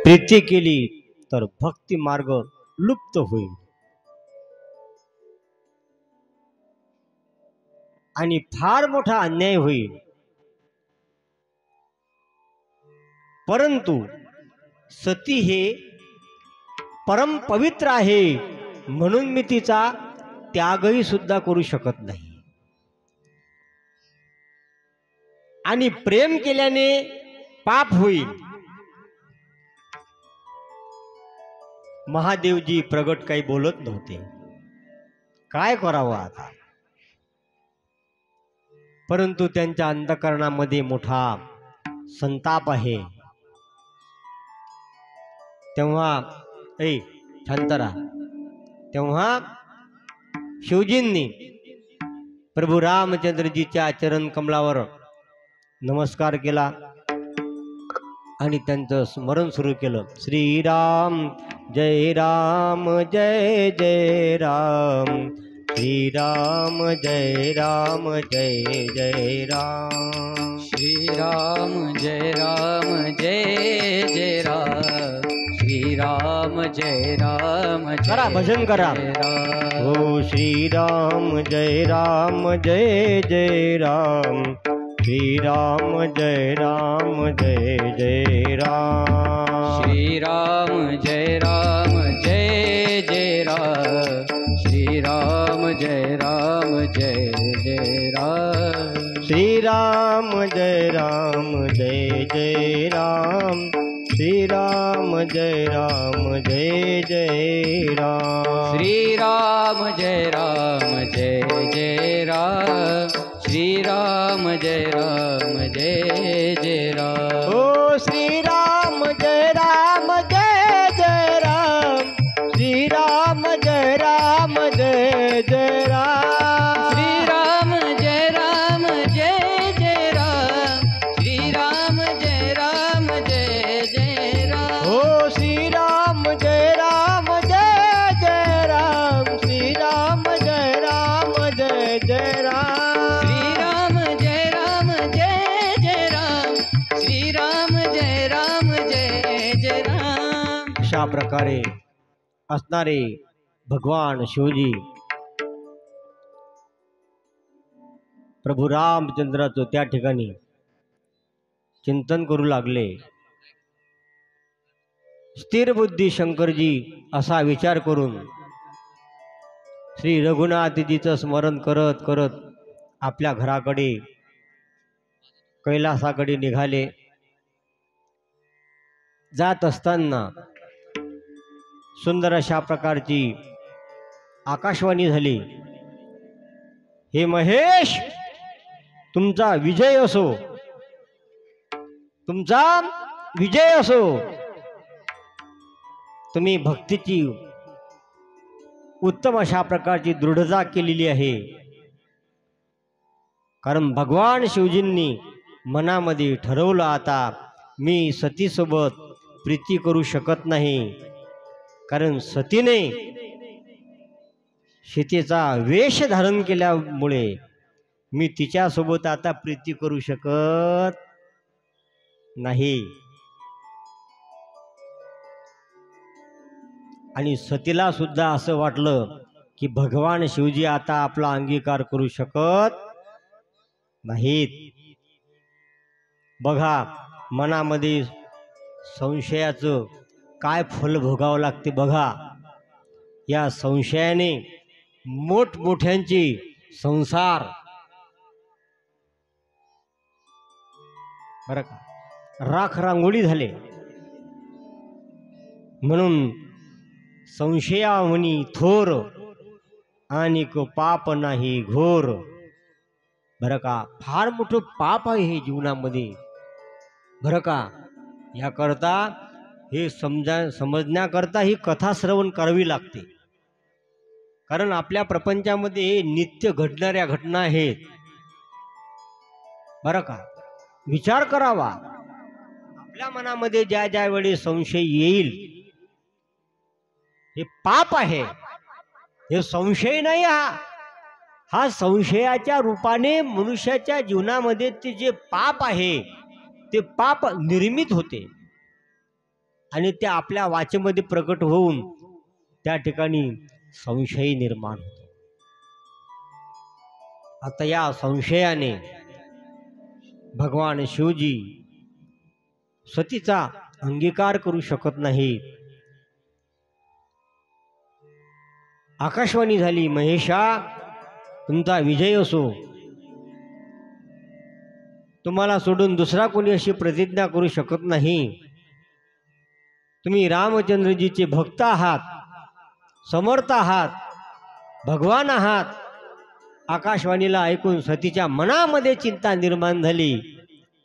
प्रीती केली तर भक्ती मार्ग लुप्त होईल आणि फार मोठा अन्याय होईल। परंतु सती हे परम पवित्र आहे म्हणून मी तिचा त्यागही सुद्धा करू शकत नाही। आणि प्रेम केल्याने पाप होईल। महादेवजी प्रगट काही बोलत नव्हते, काय करावं आता। परंतु त्यांच्या अंतःकरणामध्ये मोठा संताप आहे। तेव्हा शांत राहा। तेव्हा शिवजींनी प्रभू रामचंद्रजीच्या चरण कमलावर नमस्कार केला आणि त्यांचं स्मरण सुरू केलं। श्रीराम जय राम जय जय राम, श्रीराम जय राम जय जय राम, श्रीराम जय राम जय जय राम, श्रीराम जय राम करा भजन करा। हो श्रीराम जय राम जय जय राम, श्रीराम जय राम जय जय राम, श्रीराम जय राम जय जय राम, श्रीराम जय राम जय जय राम, श्रीराम जय राम जय जय राम, श्रीराम जय राम जय जय राम, श्रीराम जय राम जय जय राम, श्रीराम जय राम जय जय राम। ओ श्रीराम जय राम जय जय राम, श्रीराम जय राम जय जय राम, श्रीराम जय राम जय जय राम, श्रीराम जय राम जय जय राम। ओ श्रीराम जय राम जय जय राम, श्रीराम जय राम जय जय राम, श्रीराम जय राम जय जय राम, श्रीराम जय राम जय जय राम। अशा प्रकारे असणारे भगवान शिवजी प्रभू रामचंद्राचं त्या ठिकाणी चिंतन करू लागले। स्थिर बुद्धी शंकरजी असा विचार करून श्री रघुनाथजीचं स्मरण करत करत आपल्या घराकडे कैलासाकडे निघाले। जात असताना सुंदर अशा प्रकारची आकाशवाणी झाली। हे महेश, तुमचा विजय असो, तुमचा विजय असो। तुम्ही भक्तीची उत्तम अशा प्रकारची दृढता केलेली आहे। कारण भगवान शिवजींनी मनामध्ये ठरवलं, आता मी सतीसोबत प्रीती करू शकत नाही। कारण सतीने सीतेचा वेश धारण केल्यामुळे मी तिच्यासोबत आता प्रीती करू शकत नाही। आणि सतीला सुद्धा असं वाटलं की भगवान शिवजी आता आपला अंगीकार करू शकत नाहीत। बघा मनामध्ये संशयाचं काय फल भोगावं लागते बघा। या संशयाने मोठमोठ्यांची संसार बरं का राख रांगोळी झाले। म्हणून संशयावनी थोर आणि पाप नाही घोर। बरं का फार मोठं पाप आहे हे जीवनामध्ये बरं का। याकरता हे समजण्याकरता ही कथा श्रवण करावी लागते। कारण आपल्या प्रपंचामध्ये नित्य घडणाऱ्या घटना आहेत बरं का। विचार करावा, आपल्या मनामध्ये ज्या ज्या वेळी संशय येईल हे पाप आहे, हे संशय नाही। हा संशयाच्या रूपाने मनुष्याच्या जीवनामध्ये ते जे पाप आहे ते पाप निर्मित होते आणि ते आपल्या वाचेमध्ये प्रकट होऊन त्या ठिकाणी संशय निर्माण होतो. आता या संशयाने भगवान शिवजी सतीचा अंगीकार करू शकत नाही. आकाशवाणी झाली, महेशा तुमचा विजय असो. तुम्हाला सोडून दुसरा कोणी अशी प्रतिज्ञा करू शकत नाही. तुम्ही रामचंद्रजीचे भक्त आहात, समर्थ आहात, भगवान आहात. आकाशवाणीला ऐकून सतीच्या मनामध्ये चिंता निर्माण झाली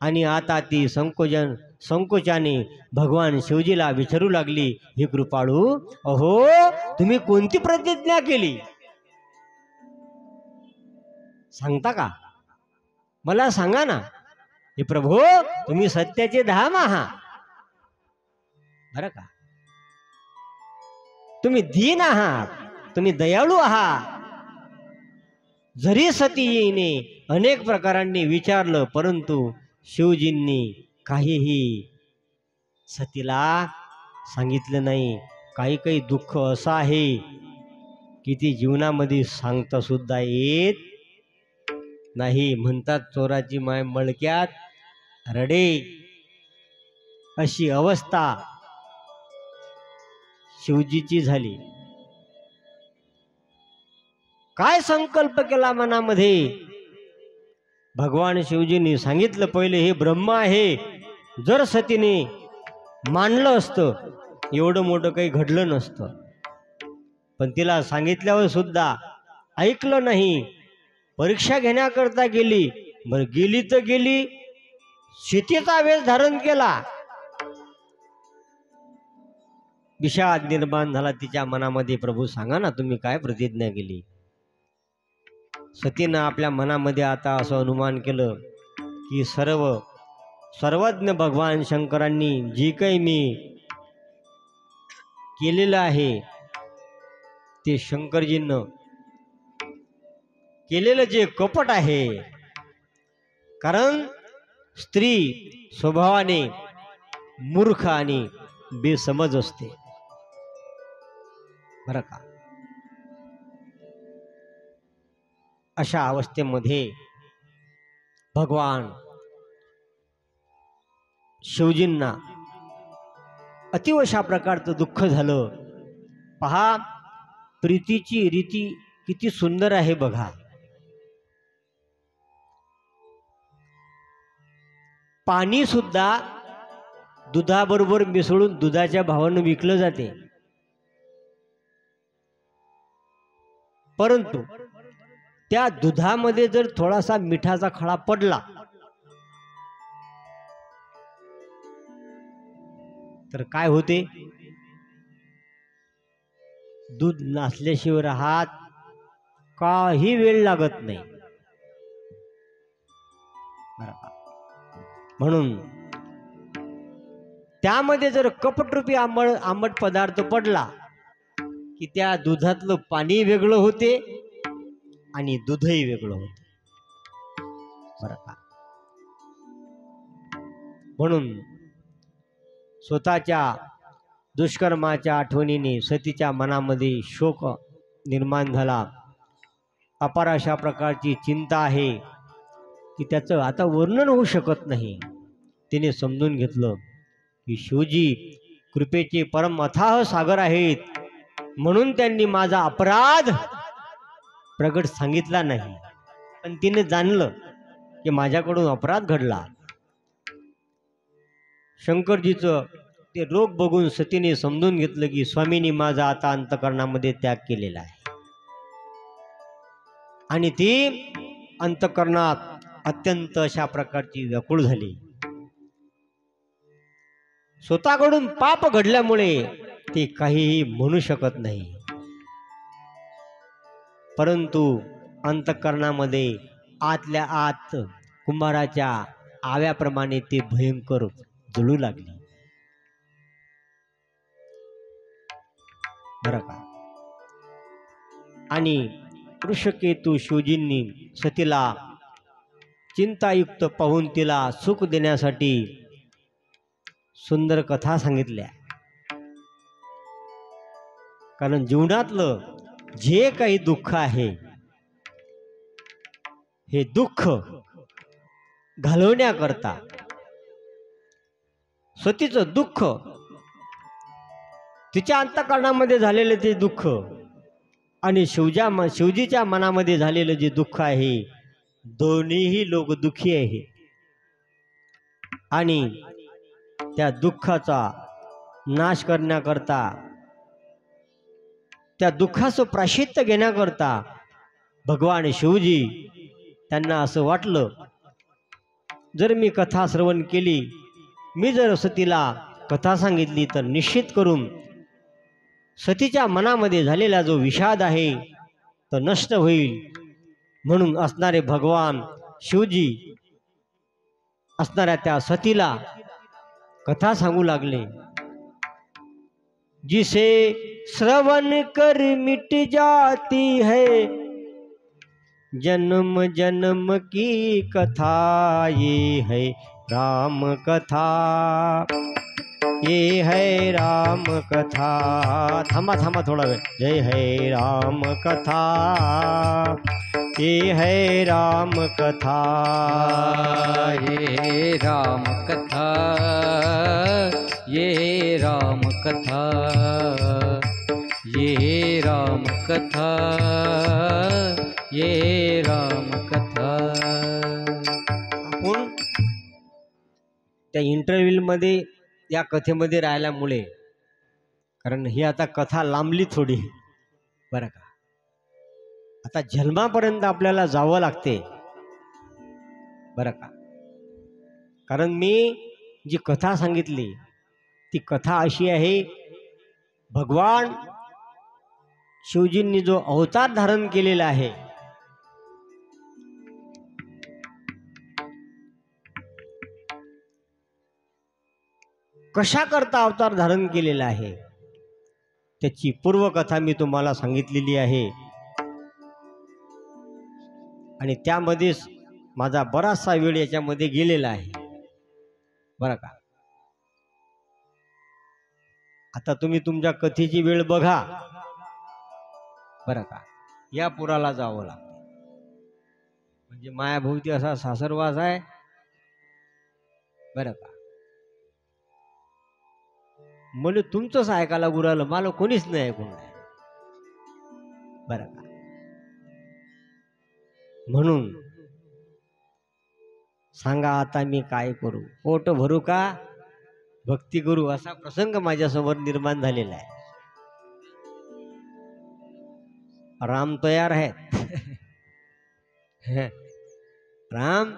आणि आता ती संकोचाने भगवान शिवजीला विचारू लागली, हे कृपाळू, अहो तुम्ही कोणती प्रतिज्ञा केली सांगता का? मला सांगा ना. हे प्रभू, तुम्ही सत्याचे धाम आहात बरं का. तुम्ही दीन आहात, तुम्ही दयाळू आहात. जरी सतीने अनेक प्रकारांनी विचारलं, परंतु शिवजींनी काहीही सतीला सांगितलं नाही. काही काही दुःख असं आहे की ती जीवनामध्ये सांगता सुद्धा येत नाही. म्हणतात चोराची माय मळक्यात रडे, अशी अवस्था शिवजीची झाली. काय संकल्प केला मनामध्ये? भगवान शिवजींनी सांगितलं, पहिले हे ब्रह्म आहे. जर सतीने मानलं असतं एवढं मोठं काही घडलं नसतं. पण तिला सांगितल्यावर सुद्धा ऐकलं नाही. परीक्षा घेण्याकरता गेली. बरं गेली तर गेली, शेतीचा वेश धारण केला. विषाद निर्माण झाला तिच्या मनामध्ये. प्रभू सांगा ना, तुम्ही काय प्रतिज्ञा केली? सतीनं आपल्या मनामध्ये आता असं अनुमान केलं की सर्वज्ञ भगवान शंकरांनी जी काही मी केलेलं आहे ते शंकरजींनं केलेलं जे कपट आहे. कारण स्त्री स्वभावाने मूर्ख आणि बेसमज असते बरं का. अशा अवस्थेमध्ये भगवान शिवजींना अतिव अशा प्रकारचं दुःख झालं. पहा, प्रीतीची रीती किती सुंदर आहे बघा. पाणी सुद्धा दुधाबरोबर मिसळून दुधाच्या भावानं विकलं जाते. परंतु त्या दुधामध्ये जर थोडासा मिठाचा खडा पडला तर काय होते? दूध नासल्याशिवाय राहत काही वेळ लागत नाही. म्हणून त्यामध्ये जर कपटरूपी आंबट पदार्थ पडला की त्या दुधातलं पाणी वेगळं होते आणि दूधही वेगळं होते बरं का. म्हणून स्वतःच्या दुष्कर्माच्या आठवणीने सतीच्या मनामध्ये शोक निर्माण झाला. अपार अशा प्रकारची चिंता आहे की त्याचं आता वर्णन होऊ शकत नाही. तिने समजून घेतलं की शिवजी कृपेचे परम अथाह सागर आहेत, म्हणून त्यांनी माझा अपराध प्रगट सांगितला नाही. पण तिने जाणलं की माझ्याकडून अपराध घडला. शंकरजीचं ते रोग बघून सतीने समजून घेतलं की स्वामींनी माझा आता अंतःकरणामध्ये त्याग केलेला आहे. आणि ती अंतःकरणात अत्यंत अशा प्रकारची व्याकुळ झाली. स्वतःकडून पाप घडल्यामुळे ती काहीही म्हणू शकत नाही. परंतु अंतःकरणामध्ये आतल्या आत कुंभाराच्या आव्याप्रमाणे ती भयंकर जळू लागली बरं का. आणि ऋषकेतू शिवजींनी सतीला चिंतायुक्त पाहून तिला सुख देण्यासाठी सुंदर कथा सांगितल्या. कारण जीवनातलं जे काही दुःख आहे हे दुःख घालवण्याकरता सतीचं दुःख, तिच्या अंतःकरणामध्ये झालेलं ते दुःख आणि शिवजीच्या मनामध्ये झालेलं जे दुःख आहे, दोन्हीही लोक दुःखी आहे. आणि त्या दुःखाचा नाश करण्याकरता, त्या दुःखाचं प्रायश्चित्त घेण्याकरता भगवान शिवजी त्यांना असं वाटलं, जर मी कथा श्रवण केली, मी जर सतीला कथा सांगितली तर निश्चित करून सतीच्या मनामध्ये झालेला जो विषाद आहे तो नष्ट होईल. म्हणून असणारे भगवान शिवजी असणाऱ्या त्या सतीला कथा सांगू लागले. जिसे श्रवण कर मिट जाती है जन्म जन्म की कथा, ये है राम कथा, ये है राम कथा. थांबा थांबा थोडा वेळ. जय है राम कथा, ये है राम कथा, ये राम कथा, ये राम कथा, ये राम कथा, ये राम कथा. आपण त्या इंटरव्ह्यूमध्ये या कथेमध्ये राहिल्यामुळे, कारण ही आता कथा लांबली थोडी, बरं का, आता जन्मापर्यंत आपल्याला जावं लागते, बरं का. कारण मी जी कथा सांगितली ती कथा अशी आहे, भगवान शिवजींनी जो अवतार धारण केलेला आहे, कशा करता अवतार धारण केलेला आहे त्याची पूर्वकथा मी तुम्हाला सांगितलेली आहे. आणि त्यामध्येच माझा बराचसा वेळ याच्यामध्ये गेलेला आहे, बरं का. आता तुम्ही तुमच्या कथेची वेळ बघा, बरं का. या पुराला जावं लागतं, म्हणजे मायाभोवती असा सासरवास आहे, बरं का. मला तुमचंच ऐकायला गुरालं, मला कोणीच नाही ऐकून नाही, बरं का. म्हणून सांगा आता मी काय करू, पोट भरू का भक्ती करू, असा प्रसंग माझ्यासमोर निर्माण झालेला आहे. राम तयार आहेत राम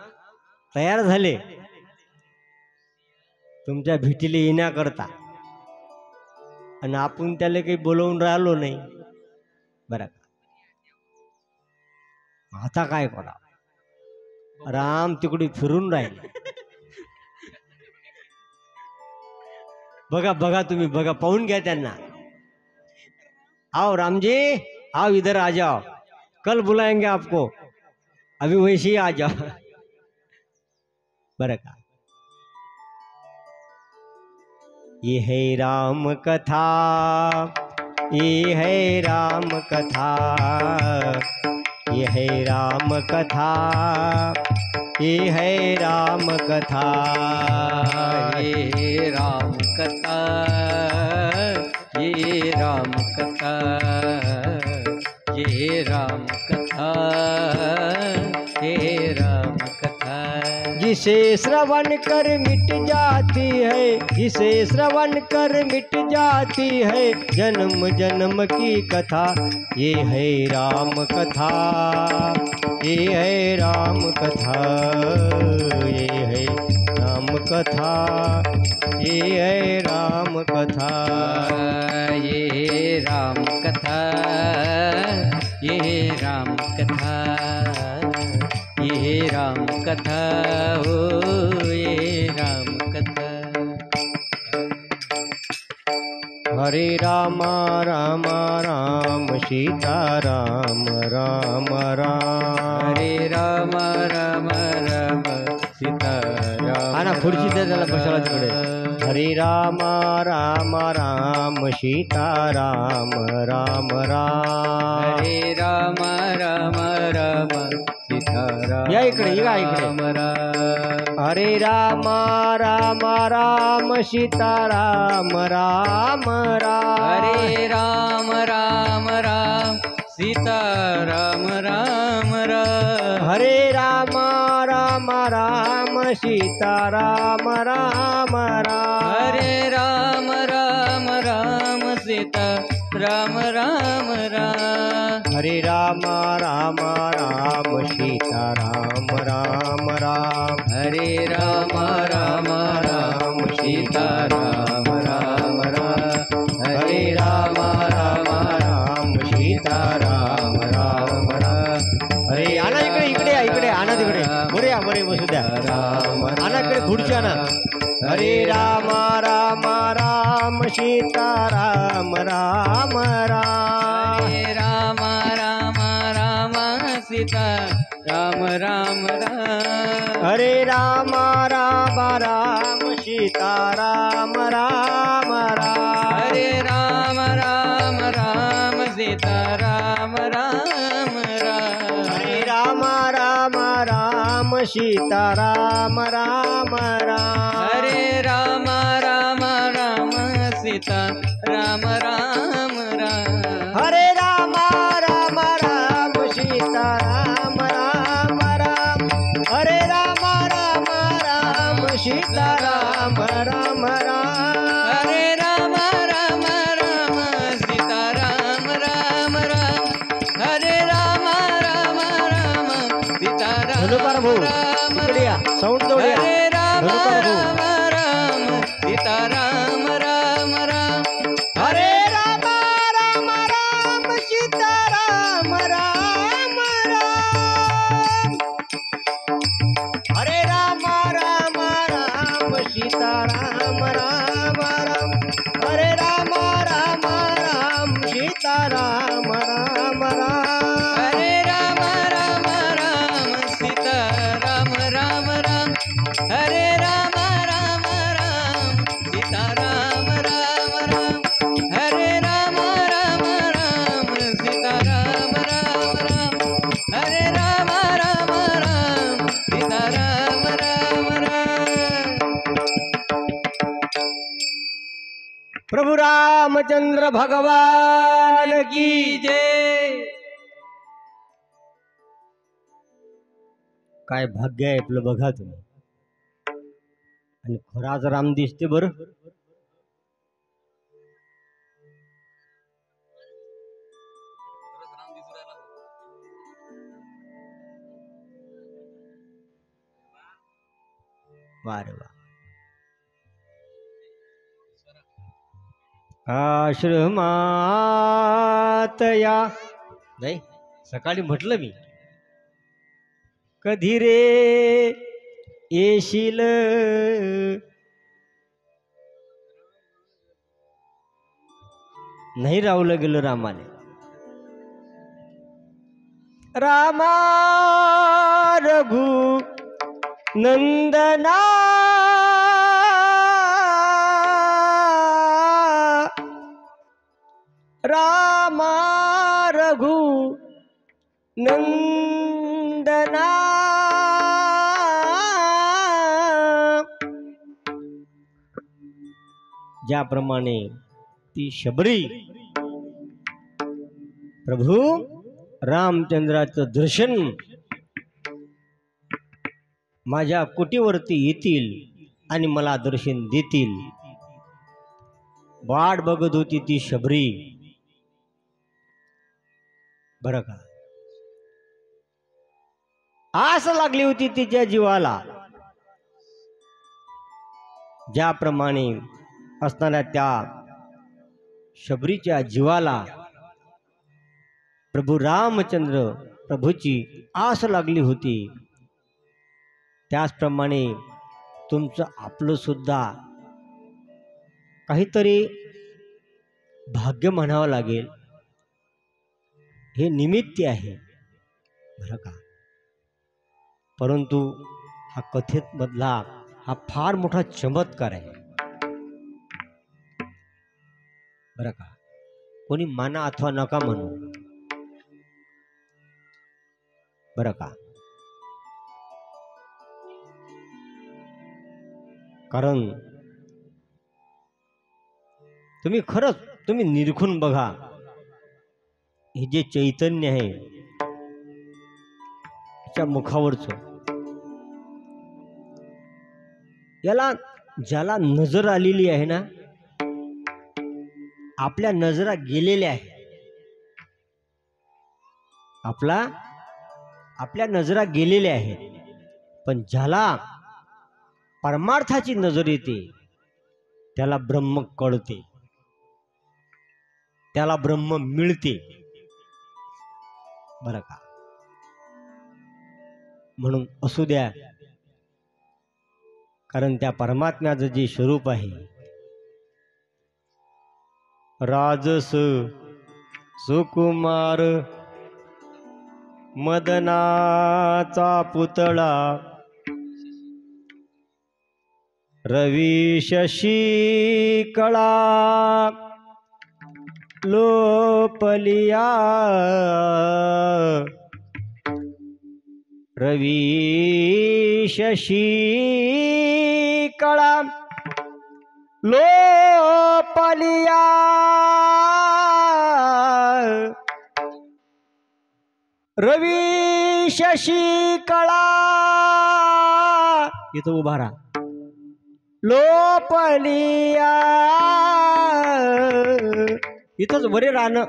तयार झाले तुमच्या भेटीला येण्याकरता, आणि आपण त्याला काही बोलवून राहिलो नाही, बरं का. आता काय करा, राम तिकडे फिरून राहिले. बघा बघा तुम्ही बघा, पाहून घ्या त्यांना. आओ राम जी, आओ इधर आ जाओ, कल बुलाएंगे आपको, अभी वैसे ही आ जाओ, बरं का. ये है राम कथा, ये है राम कथा, ये है राम कथा, ये है राम कथा, ये राम कथा, ये राम कथा, ये राम कथा, ये राम कथा. जिसे श्रवण कर मिट जाती है, जिसे श्रवण कर मिट जाती है जन्म जन्म की कथा, ये है राम कथा, ये है राम कथा, ये है राम कथा, ये है राम कथा, ये राम कथा, ये राम कथा, ये राम कथा, हो ये राम कथा. हरे राम राम राम सीता राम राम राम, हरे राम राम राम खुर्ची द्या त्याला बसायला तिकडे. हरे राम राम राम सीता राम राम राम. हरे राम राम राम सीताराम. या इकडे या इकडे. राम राम. हरे राम राम राम सीता राम राम राम. हरे राम राम राम सीताराम राम राम. हरे राम राम राम सीता राम राम राम. हरे राम राम राम सीता राम राम राम. हरे राम राम राम सीता राम राम राम. हरे राम राम राम सीता राम राम राम. हरे राम राम राम सीता राम राम राम. अरे आणा इकडे इकडे या इकडे आणा तिकडे. बरे या बरे बसू द्या. आणा इकडे खुर्ची आणा. हरे राम राम राम सीता राम राम राम. हरे राम राम राम सीता राम राम राम. हरे राम राम राम सीता राम राम राम. हरे राम राम राम सीता राम राम राम. हरे राम राम राम सीता राम राम राम. हरे राम राम राम सीता राम राम राम. हरे राम राम राम सीता राम राम राम. हरे राम राम राम सीता राम राम राम. हरे राम राम राम सीता राम राम राम. हरे राम राम राम सीता धनुकार भाऊ राम इकडे या. साऊंड जवळ या. हरे राम धनुकार भाऊ. राम राम सीता राम राम राम. हरे राम राम राम सीता राम राम राम. हरे राम राम राम सीता राम राम राम. हरे राम राम राम सीता राम राम राम. हरे राम राम राम सीता राम राम राम. हरे राम राम राम सीता राम राम राम. हरे राम राम राम सीता राम राम राम. हरे राम राम राम सीता राम राम राम. प्रभु रामचंद्र भगवान की जय. काय भाग्य आहे आपलं बघा तुम्ही. आणि खराच राम दिसते बर. वारे वा. आश्रमात या नाही सकाळी म्हटलं मी कधी रे येशील. नाही रावलं गेलं रामाने. रामा रघु नंदना रामा रघु नंदना. ज्याप्रमाणे ती शबरी प्रभू रामचंद्राचं दर्शन माझ्या कुटीवरती येतील आणि मला दर्शन देतील वाट बघत होती ती शबरी. बरं का आस लागली होती तिच्या जीवाला. ज्याप्रमाणे असणाऱ्या त्या शबरीच्या जीवाला प्रभू रामचंद्र प्रभूची आस लागली होती, त्याचप्रमाणे तुमचं आपलं सुद्धा काहीतरी भाग्य म्हणावं लागेल. हे निमित्त आहे बरं का. परंतु हा कथेत मधला हा फार मोठा चमत्कार आहे बरं का. कोणी माना अथवा नका म्हणू बरं का. कारण तुम्ही खरंच तुम्ही निरखून बघा, हे जे चैतन्य आहे त्याच्या मुखावरचं, याला ज्याला नजर आलेली आहे ना, आपल्या नजरा गेलेल्या आहे, आपल्या नजरा गेलेल्या आहेत, पण ज्याला परमार्थाची नजर येते त्याला ब्रह्म कळते, त्याला ब्रह्म मिळते बरं का. म्हणून असू द्या, कारण त्या परमात्म्याचं जे स्वरूप आहे, राजस सुकुमार मदनाचा पुतळा, रवी शशी कळा लोपलिया, रवी शशी कळा लोपलिया, रवी शशी कळा, इथं उभा राहा, लोपलिया, इथंच बरे राहणं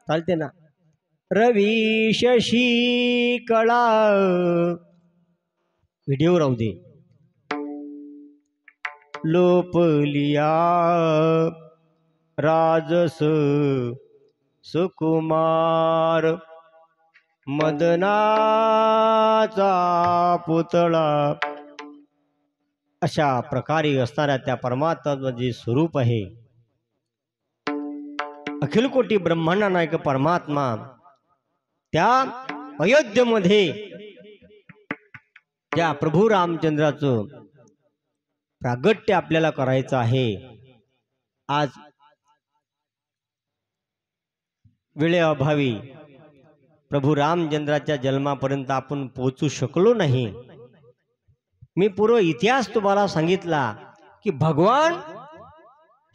चालते ना. रवी शशी कळा, व्हिडिओ राहू दे. लोपलिया राजस सुकुमार मदनाचा पुतळा, अशा प्रकारे असणाऱ्या त्या परमात्म्याचं जे स्वरूप आहे, अखिल कोटी ब्रह्मांड नायक परमात्मा, त्या अयोध्येमध्ये ज्या प्रभू रामचंद्राचं प्रागट्य आपल्याला करायचं आहे. आज वेळेअभावी प्रभू रामचंद्राच्या जन्मापर्यंत आपण पोहोचू शकलो नाही. मी पूर्व इतिहास तुम्हाला सांगितला की भगवान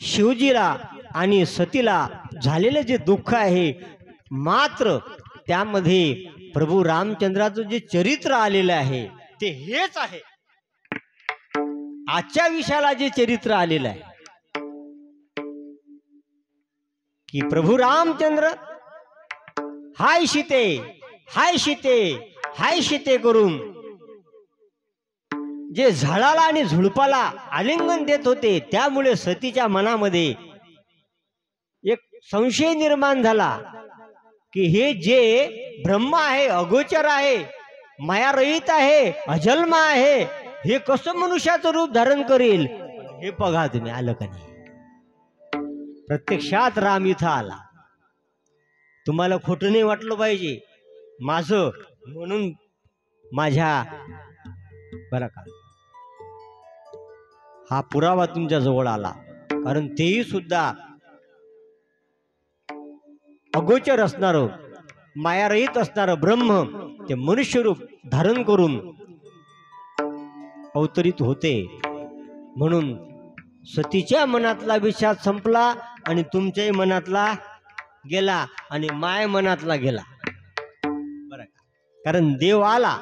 शिवजीला आणि सतीला झालेले जे दुःख आहे, मात्र त्यामध्ये प्रभू रामचंद्राचं जे चरित्र आलेलं आहे ते हेच आहे. आजच्या विषयाला जे चरित्र आलेलं आहे की प्रभू रामचंद्र हाय सीते, हाय सीते, हाय सीते करून जे झाडाला आणि झुडपाला आलिंगन देत होते, त्यामुळे सतीच्या मनामध्ये एक संशय निर्माण झाला की हे जे ब्रह्म आहे, अगोचर आहे, मायारहित आहे, अजन्म आहे, हे कसं मनुष्याचं रूप धारण करेल. हे बघा तुम्ही, आलं का नाही. प्रत्यक्षात राम इथं आला. तुम्हाला खोटं नाही वाटलं पाहिजे माझं, म्हणून माझ्या बरं का हा पुरावा तुमच्या जवळ आला. कारण तेही सुद्धा अगोचर असणारं, मायारहित असणारं ब्रह्म ते मनुष्य रूप धारण करून अवतरित होते. म्हणून सतीच्या मनातला विषाद संपला आणि तुमच्याही मनातला गेला आणि माय मनातला गेला बरं का. कारण देव आला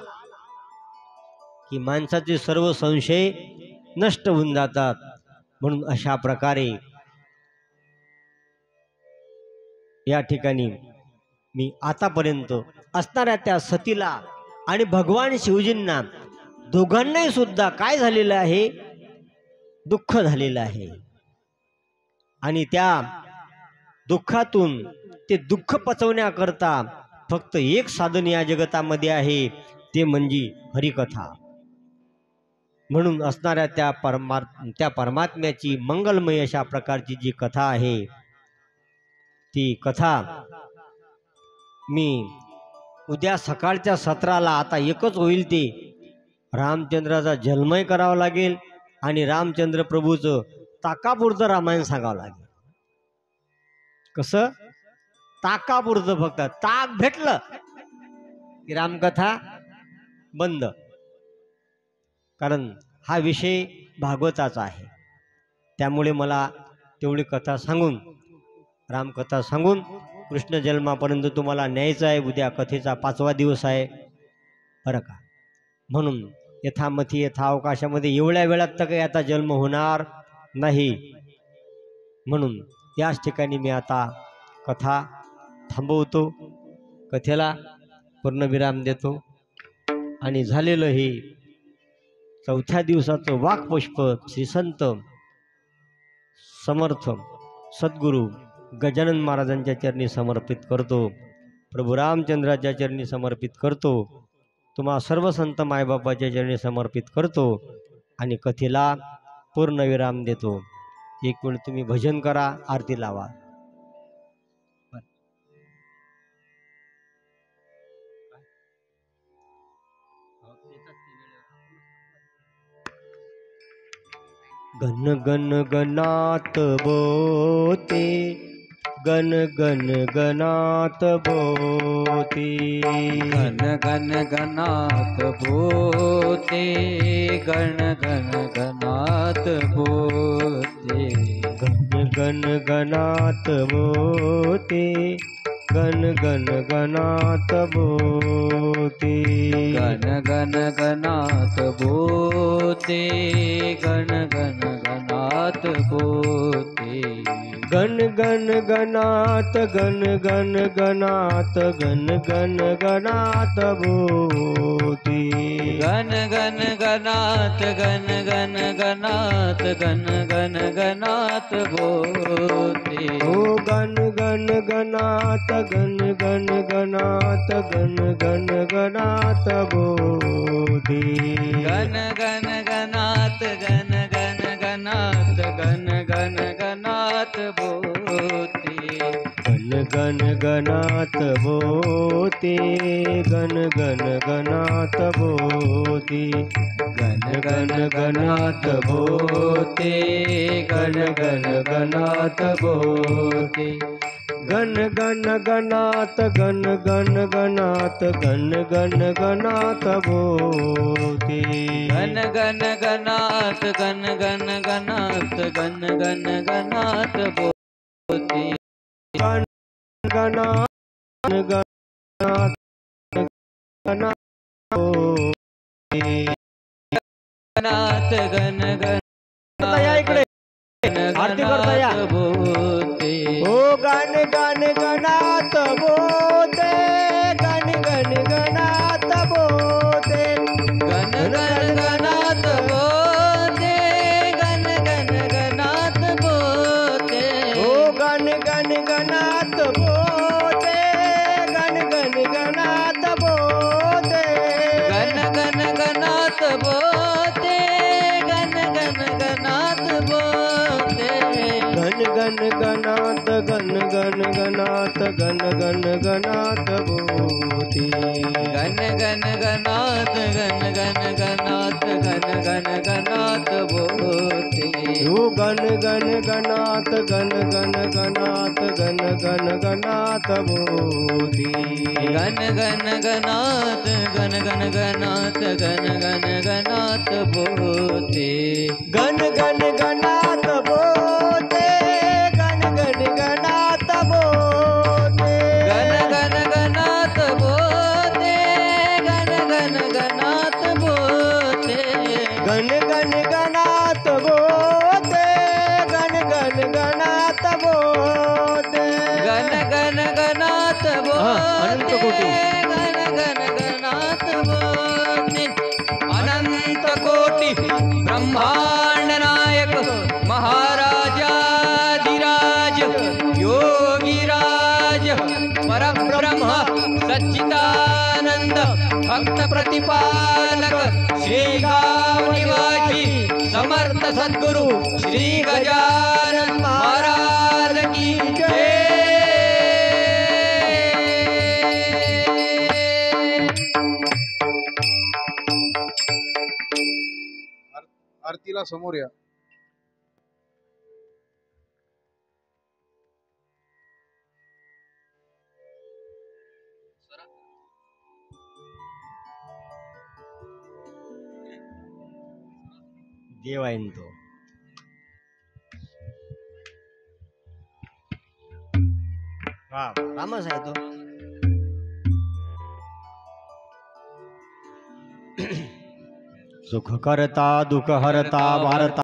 की माणसाचे सर्व संशय नष्ट होऊन जातात. म्हणून अशा प्रकारे या ठिकाणी मी आतापर्यंत असणाऱ्या त्या सतीला आणि भगवान शिवजींना दोघांनाही सुद्धा काय झालेलं आहे, दुःख झालेलं आहे. आणि त्या दुःखातून ते दुःख पचवण्याकरता फक्त एक साधन या जगतामध्ये आहे, ते म्हणजे हरिकथा. म्हणून असणाऱ्या त्या परमात्म्याची मंगलमय अशा प्रकारची जी कथा आहे, ती कथा मी उद्या सकाळच्या सत्राला, आता एकच होईल ते रामचंद्राचा जन्मही करावा लागेल आणि रामचंद्र प्रभूचं ताकापुरतं रामायण सांगावं लागेल. कसं? ताकापुरतं, फक्त ताक भेटलं की रामकथा बंद. कारण हा विषय भागवताचा आहे, त्यामुळे मला तेवढी कथा सांगून, रामकथा सांगून कृष्ण जन्मापर्यंत तुम्हाला न्यायचं आहे. उद्या कथेचा 5वा दिवस आहे बरं का. म्हणून यथामथी यथावकाशामध्ये एवढ्या वेळात तर काही आता जन्म होणार नाही. म्हणून याच ठिकाणी मी आता कथा थांबवतो, कथेला पूर्णविराम देतो. आणि झालेलं हे 4थ्या दिवसाचं वाक्पुष्प श्री संत समर्थ सद्गुरू गजानन महाराजांच्या चरणी समर्पित करतो. प्रभू रामचंद्राच्या चरणी समर्पित करतो. तुम्हा सर्व संत मायबापाच्या चरणी समर्पित करतो आणि कथेला पूर्णविराम देतो. एक वेळ तुम्ही भजन करा, आरती लावा. गण गण गणात बोते, गण गण गणात बोते, गण गण गणात बोते, गण गण गणात बोते, गण गण गणात बोते, गण गण गणात बोते, गण गण गणात बोते, गण गण गणात बोते, गण गण गणात, गण गण गणात, गण गण गणात बोते, गण गण गणात, गण गण गणात, गण गण गणात बोते, ओ गण गण गणात, गण गण गणात, गण गण गणात बोते, गण गण गणात, गण गण गणात, गण गण गणात बोते, गण गण गणात बोते, गण गण गणात बोते, गण गण गणात बोते, गण गण गणात बोते, गण गण गणात, गण गण गणात, गण गण गणात बोते, गण गण गणात, गण गण गणात, गण गण गणात बोते, गण गणात, गणात, गणात बोते, गणात, गण गण या इकडे आरती करता या. बोते, ओ गण गण गणात बोते, गण गण गणात बोते, गण गण गणात बोते, गण गण गणात बोते, ओ गण गण गणात बोते, गण गण गणात बोते, गण गण गणात बोते, गण गण गणात बोते, गण गण गणात, गण गण गणात, गण गण गणात बोते, गण गण गणात, गण गण गणात, गण गण गणात बोते, ओ गण गण गणात, गण गण गणात, गण गण गणात बोते, गण गण गणात, गण गण गणात, गण गण गणात बोते, गण गण गणात बोते, गण गण गणात बोते, गण गण गणात बोते, गण गण गणात बोते, गण गण गणात बोते, गण गण गणात बोते, गण गण गणात अनंत बोते, कोटी. गण गण गणात बोते, अनंत कोटी ब्रह्मांड नायक महाराजाधिराज योगीराज परब्रह्म सच्चिदानंद भक्त प्रतिपालक श्री गाव निवासी समर्थ सद्गुरु श्री गजानन महाराज की जय. आरती पालखीला समोर या. देव आहे न तो. हा रामच आहे तो. सुख करता दुःख हरता वारता